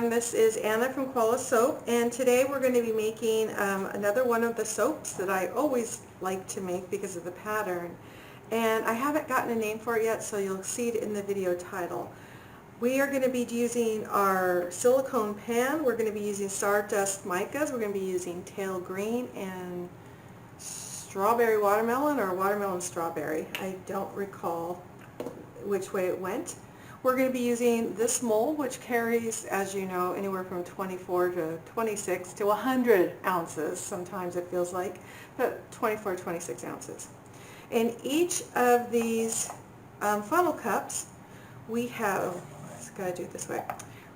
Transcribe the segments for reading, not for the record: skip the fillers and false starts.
everyone, this is Anna from Koala Soap, and today we're going to be making another one of the soaps that I always like to make because of the pattern. And I haven't gotten a name for it yet, so you'll see it in the video title. We are going to be using our silicone pan. We're going to be using Stardust Micas. We're going to be using Tail Green and Strawberry Watermelon or Watermelon Strawberry. I don't recall which way it went. We're going to be using this mold, which carries, as you know, anywhere from 24 to 26 to 100 ounces. Sometimes it feels like, but 24 to 26 ounces. In each of these funnel cups, we have, got to do it this way,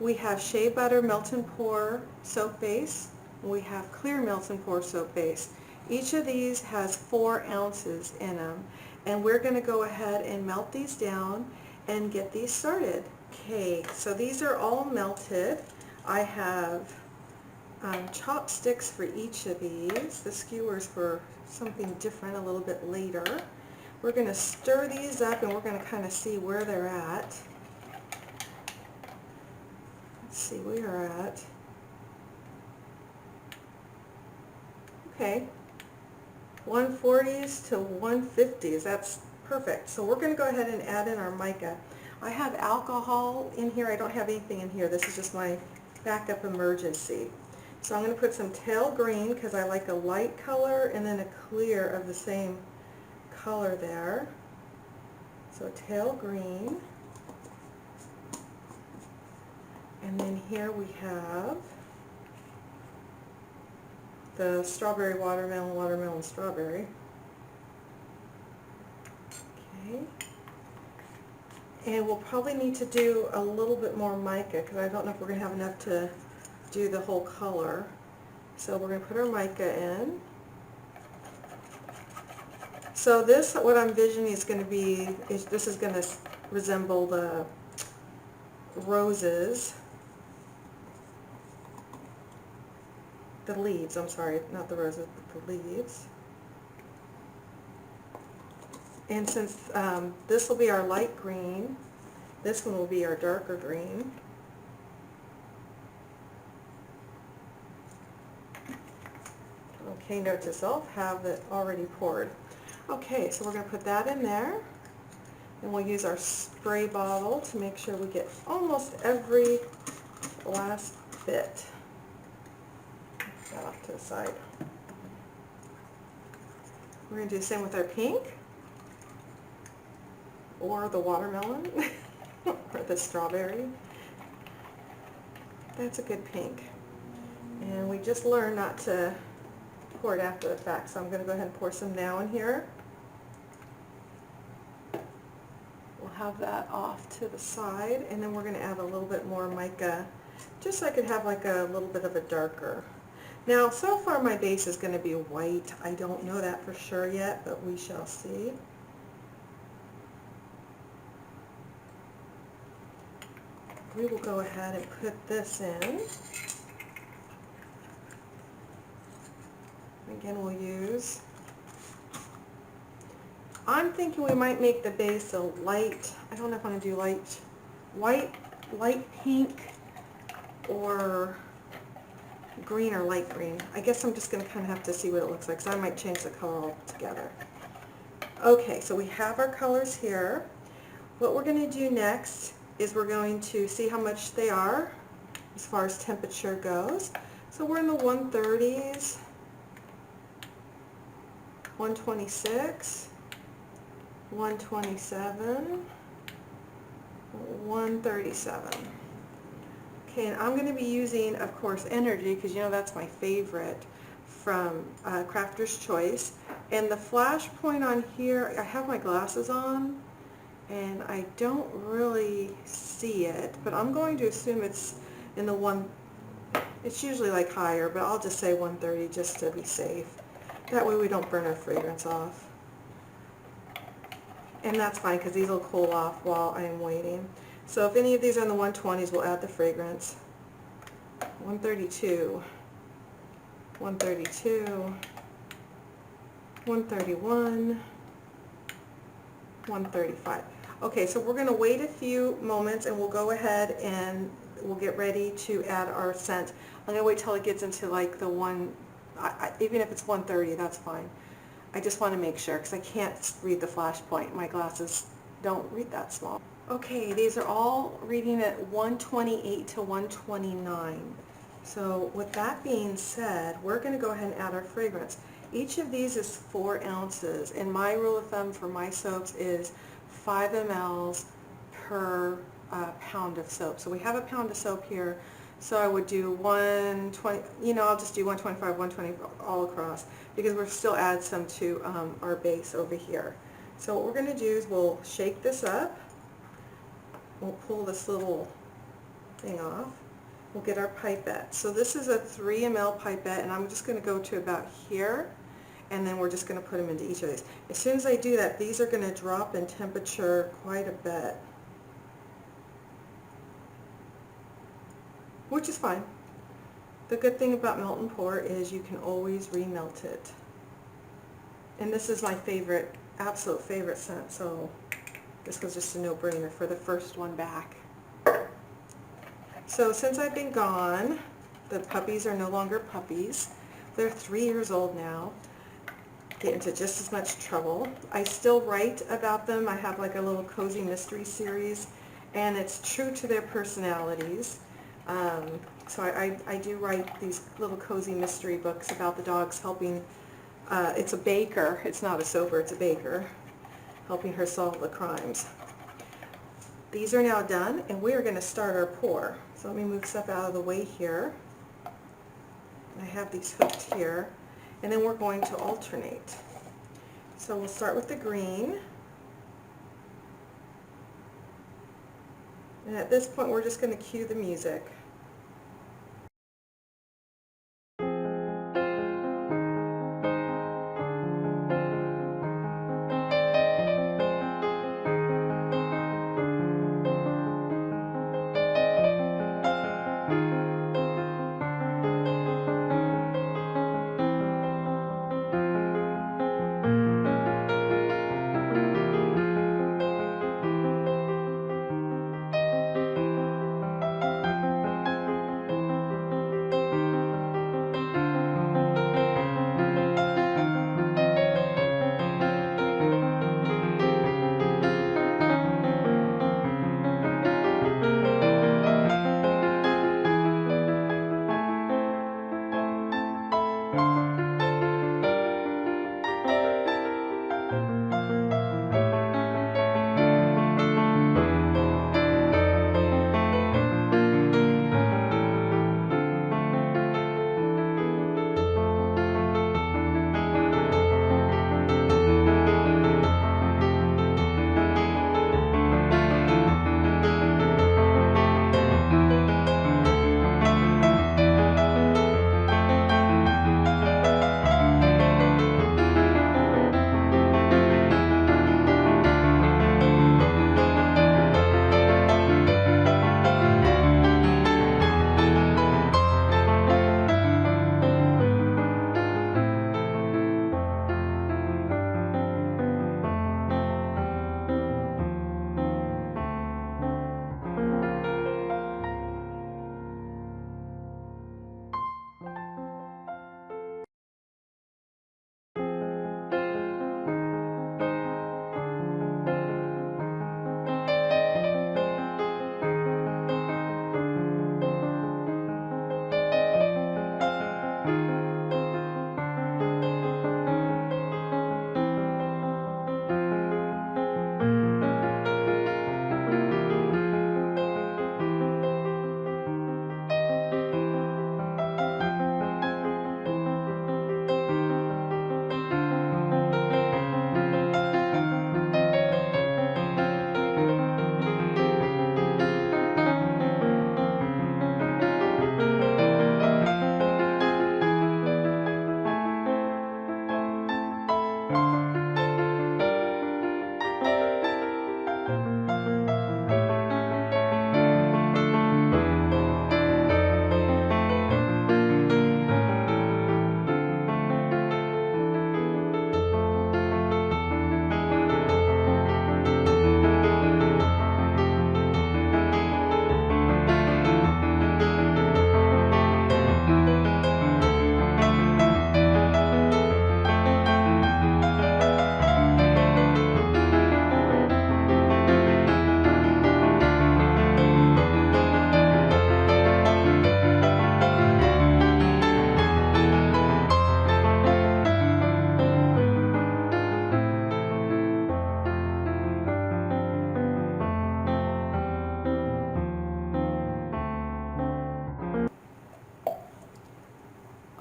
we have shea butter melt and pour soap base, and we have clear melt and pour soap base. Each of these has 4 ounces in them, and we're going to go ahead and melt these down and get these started. Okay, so these are all melted. I have chopsticks for each of these. The skewers for something different a little bit later. We're going to stir these up and we're going to kind of see where they're at. Let's see, we are at, okay, 140s to 150s. That's perfect. So we're going to go ahead and add in our mica. I have alcohol in here. I don't have anything in here. This is just my backup emergency. So I'm going to put some tail green because I like a light color and then a clear of the same color there. So tail green. And then here we have the strawberry watermelon, watermelon strawberry. Okay. And we'll probably need to do a little bit more mica because I don't know if we're going to have enough to do the whole color. So we're going to put our mica in. So this, what I'm envisioning is going to be, this is going to resemble the roses, the leaves, I'm sorry, not the roses, but the leaves. And since this will be our light green, this one will be our darker green. Okay, note to self, have it already poured. Okay, so we're going to put that in there, and we'll use our spray bottle to make sure we get almost every last bit. Put that off to the side. We're going to do the same with our pink, or the watermelon, or the strawberry. That's a good pink. And we just learned not to pour it after the fact, so I'm going to go ahead and pour some now in here. We'll have that off to the side, and then we're going to add a little bit more mica, just so I could have like a little bit of a darker. Now, so far my base is going to be white. I don't know that for sure yet, but we shall see. We will go ahead and put this in. Again, we'll use, I'm thinking we might make the base a light, I don't know if I want to do light pink or green or light green. I guess I'm just going to kind of have to see what it looks like, so I might change the color altogether. Okay, so we have our colors here. What we're going to do next is we're going to see how much they are as far as temperature goes. So we're in the 130s, 126, 127, 137. Okay, and I'm going to be using, of course, Energy, because you know that's my favorite from Crafter's Choice. And the flash point on here, I have my glasses on, and I don't really see it, but I'm going to assume it's in the one, it's usually like higher, but I'll just say 130 just to be safe. That way we don't burn our fragrance off. And that's fine because these will cool off while I am waiting. So if any of these are in the 120s, we'll add the fragrance. 132, 132, 131, 135. Okay, so we're going to wait a few moments and we'll go ahead and we'll get ready to add our scent. I'm going to wait till it gets into like the even if it's 130, that's fine. I just want to make sure because I can't read the flash point. My glasses don't read that small. Okay, these are all reading at 128 to 129. So with that being said, we're going to go ahead and add our fragrance. Each of these is 4 ounces, and my rule of thumb for my soaps is 5 mLs per pound of soap. So we have a pound of soap here, so I would do 120, I'll just do 125, 120 all across, because we'll still add some to our base over here. So what we're going to do is we'll shake this up. We'll pull this little thing off. We'll get our pipette. So this is a 3 ml pipette, and I'm just going to go to about here, and then we're just going to put them into each of these. As soon as I do that, these are going to drop in temperature quite a bit, which is fine. The good thing about melt and pour is you can always remelt it. And this is my favorite, absolute favorite scent, so this was just a no-brainer for the first one back. So since I've been gone, the puppies are no longer puppies. They're 3 years old now. Get into just as much trouble. I still write about them. I have like a little cozy mystery series, and it's true to their personalities. So I do write these little cozy mystery books about the dogs helping, it's a baker, it's not a soaper, it's a baker, helping her solve the crimes. These are now done, and we are going to start our pour. So let me move stuff out of the way here. I have these hooked here, and then we're going to alternate. So we'll start with the green, and at this point we're just going to cue the music.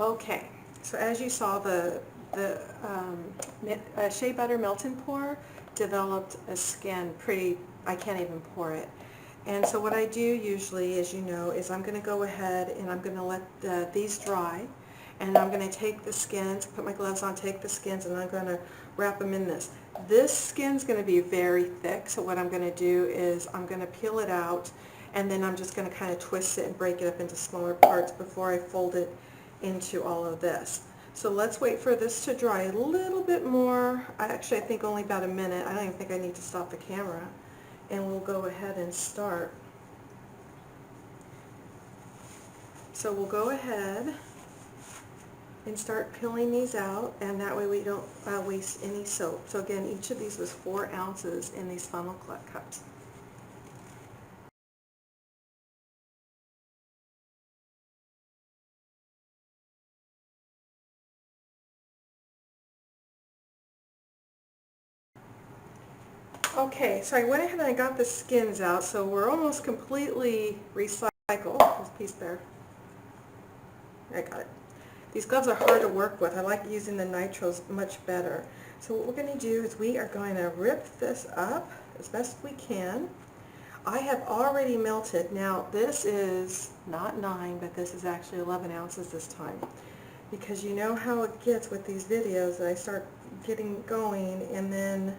Okay, so as you saw, the shea butter melt and pour developed a skin pretty, I can't even pour it. And so what I do usually, as you know, is I'm going to go ahead and I'm going to let these dry, and I'm going to take the skins, put my gloves on, take the skins, and I'm going to wrap them in this. This skin's going to be very thick, so what I'm going to do is I'm going to peel it out, and then I'm just going to kind of twist it and break it up into smaller parts before I fold it into all of this. So let's wait for this to dry a little bit more. I think only about a minute. I don't even think I need to stop the camera. And we'll go ahead and start. So we'll go ahead and start peeling these out, and that way we don't waste any soap. So again, each of these was 4 ounces in these funnel cups. Okay, so I went ahead and I got the skins out, so we're almost completely recycled. There's a piece there. I got it. These gloves are hard to work with. I like using the nitros much better. So what we're going to do is we are going to rip this up as best we can. I have already melted. Now this is not 9, but this is actually 11 ounces this time. Because you know how it gets with these videos, that I start getting going and then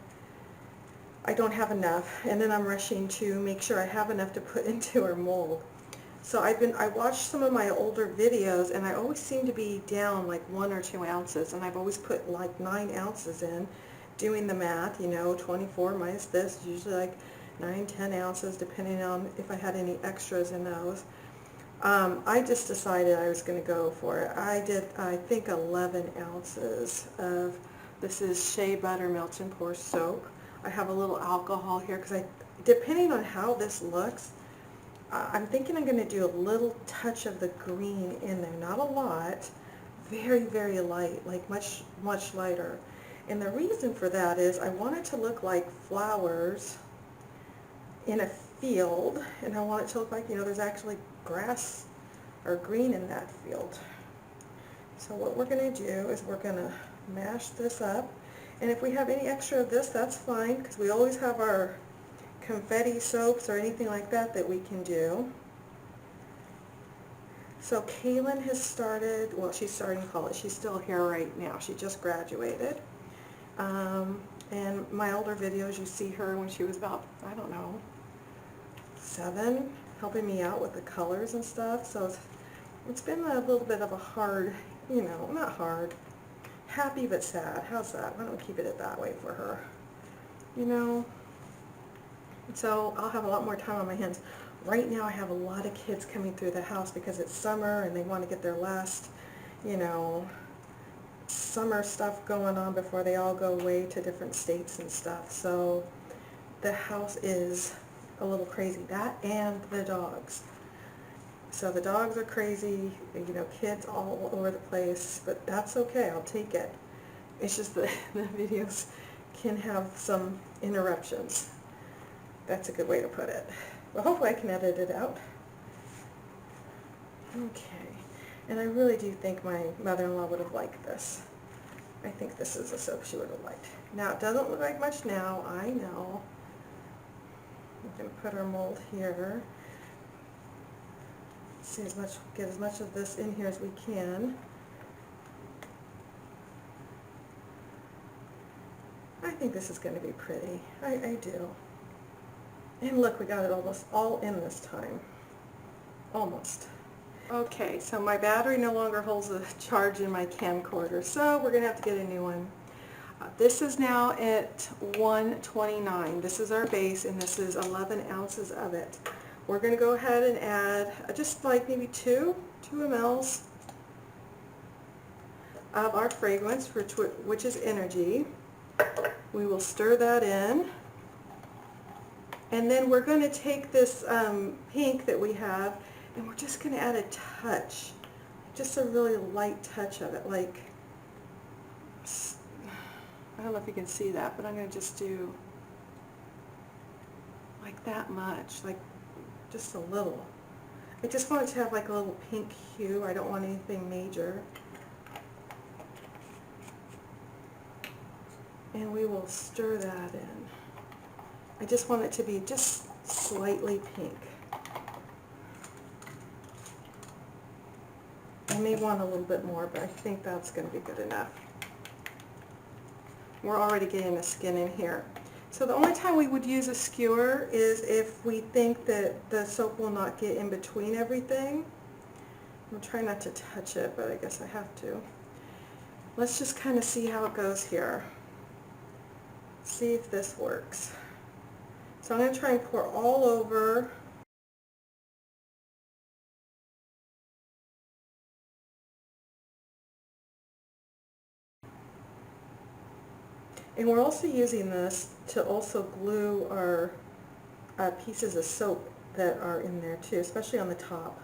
I don't have enough, and then I'm rushing to make sure I have enough to put into our mold. So I watched some of my older videos, and I always seem to be down like 1 or 2 ounces, and I've always put like 9 ounces in, doing the math, you know, 24 minus this, usually like 9, 10 ounces, depending on if I had any extras in those. I just decided I was going to go for it. I did, I think, 11 ounces of, this is shea butter melt and pour soap. I have a little alcohol here because depending on how this looks, I'm thinking I'm going to do a little touch of the green in there, not a lot, very, very light, like much, much lighter. And the reason for that is I want it to look like flowers in a field, and I want it to look like, you know, there's actually grass or green in that field. So what we're going to do is we're going to mash this up. And if we have any extra of this, that's fine, because we always have our confetti soaps or anything like that that we can do. So Kaylin has started, well, she's starting college. She's still here right now. She just graduated. And my older videos, you see her when she was about, I don't know, 7, helping me out with the colors and stuff. So it's been a little bit of a hard, you know, not hard, happy but sad. How's that? Why don't we keep it that way for her? You know? So I'll have a lot more time on my hands. Right now I have a lot of kids coming through the house because it's summer and they want to get their last, you know, summer stuff going on before they all go away to different states and stuff. So the house is a little crazy. That and the dogs. So the dogs are crazy, you know, kids all over the place, but that's okay, I'll take it. It's just that the videos can have some interruptions. That's a good way to put it. Well, hopefully I can edit it out. Okay, and I really do think my mother-in-law would have liked this. I think this is a soap she would have liked. Now, it doesn't look like much now, I know. I'm going to put our mold here. See get as much of this in here as we can. I think this is going to be pretty. I do. And look, we got it almost all in this time. Almost. Okay, so my battery no longer holds a charge in my camcorder, so we're going to have to get a new one. This is now at 129. This is our base, and this is 11 ounces of it. We're going to go ahead and add just like maybe 2 mLs of our fragrance, which is Energy. We will stir that in. And then we're going to take this pink that we have, and we're just going to add a touch, just a really light touch of it, like, I don't know if you can see that, but I'm going to just do like that much, like just a little. I just want it to have like a little pink hue. I don't want anything major. And we will stir that in. I just want it to be just slightly pink. I may want a little bit more, but I think that's going to be good enough. We're already getting the skin in here. So the only time we would use a skewer is if we think that the soap will not get in between everything. I'm trying not to touch it, but I guess I have to. Let's just kind of see how it goes here. See if this works. So I'm going to try and pour all over. And we're also using this to also glue our pieces of soap that are in there too, especially on the top,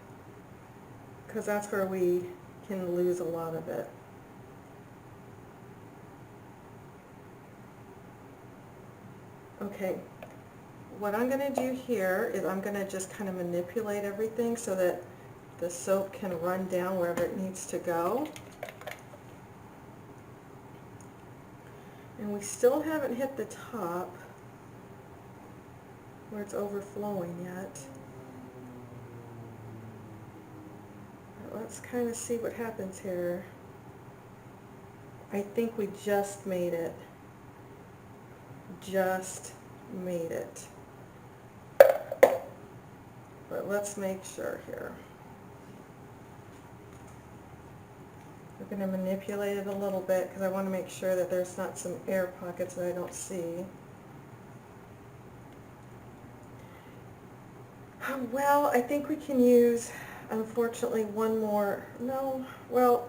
because that's where we can lose a lot of it. Okay, what I'm going to do here is I'm going to just kind of manipulate everything so that the soap can run down wherever it needs to go. And we still haven't hit the top where it's overflowing yet. But let's kind of see what happens here. I think we just made it. Just made it. But let's make sure here. We're going to manipulate it a little bit because I want to make sure that there's not some air pockets that I don't see. Well, I think we can use, unfortunately, one more. No, well,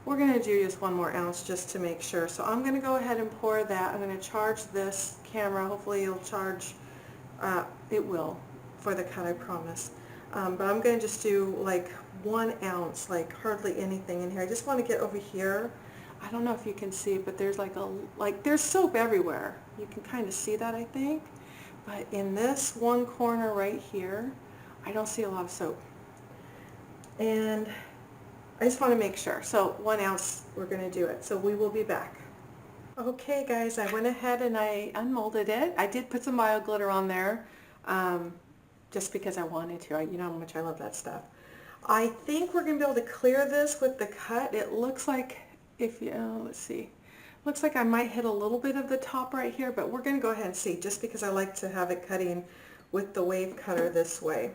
we're going to do just 1 more ounce just to make sure. So I'm going to go ahead and pour that. I'm going to charge this camera. Hopefully it'll charge. It will for the cut, I promise. But I'm going to just do like 1 ounce, like hardly anything in here. I just want to get over here. I don't know if you can see it, but there's there's soap everywhere. You can kind of see that, I think. But in this one corner right here, I don't see a lot of soap. And I just want to make sure. So 1 ounce, we're going to do it. So we will be back. Okay guys, I went ahead and I unmolded it. I did put some bio glitter on there just because I wanted to. You know how much I love that stuff. I think we're going to be able to clear this with the cut. It looks like, if you, let's see, looks like I might hit a little bit of the top right here, but we're going to go ahead and see, just because I like to have it cutting with the wave cutter this way.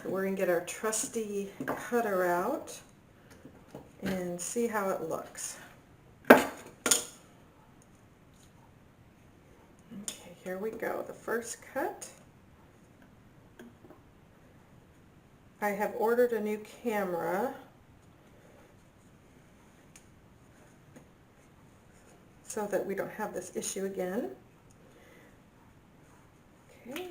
So we're going to get our trusty cutter out and see how it looks. Okay, here we go. The first cut. I have ordered a new camera so that we don't have this issue again. Okay.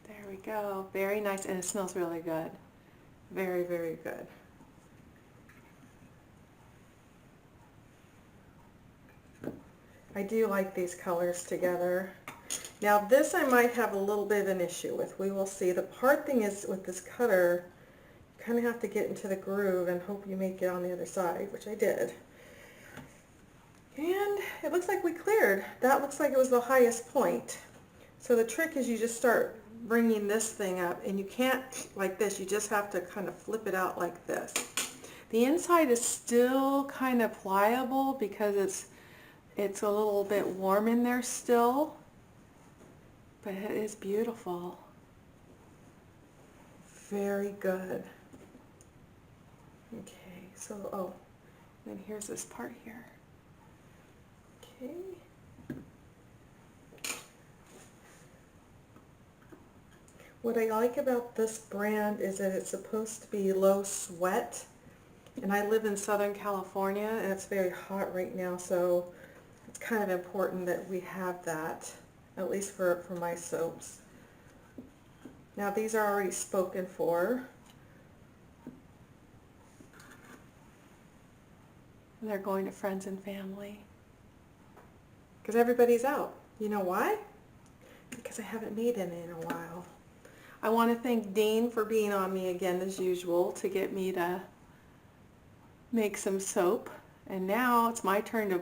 There we go. Very nice, and it smells really good. Very, very good. I do like these colors together. Now this I might have a little bit of an issue with. We will see. The hard thing is with this cutter, you kind of have to get into the groove and hope you make it on the other side, which I did. And it looks like we cleared. That looks like it was the highest point. So the trick is you just start bringing this thing up, and you can't like this. You just have to kind of flip it out like this. The inside is still kind of pliable because it's a little bit warm in there still, but it is beautiful. Very good. Okay, so, oh, then here's this part here. Okay. What I like about this brand is that it's supposed to be low sweat, and I live in Southern California and it's very hot right now, so it's kind of important that we have that, at least for my soaps. Now these are already spoken for. And they're going to friends and family. Because everybody's out. You know why? Because I haven't made any in a while. I want to thank Dean for being on me again as usual to get me to make some soap. And now it's my turn to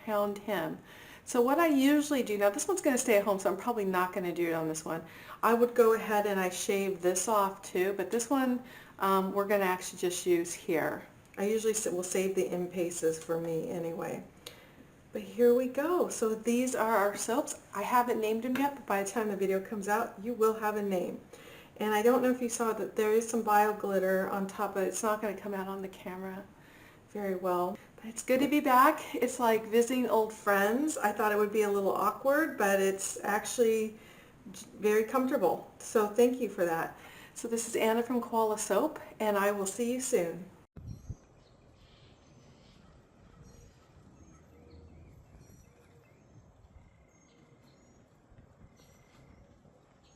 hound him. So what I usually do, now this one's going to stay at home, so I'm probably not going to do it on this one. I would go ahead and I shave this off too, but this one we're going to actually just use here. I usually will save the impaces for me anyway. But here we go. So these are our soaps. I haven't named them yet, but by the time the video comes out, you will have a name. And I don't know if you saw that there is some bio glitter on top of it. It's not going to come out on the camera very well. But it's good to be back. It's like visiting old friends. I thought it would be a little awkward, but it's actually very comfortable. So thank you for that. So this is Anna from Koala Soap, and I will see you soon.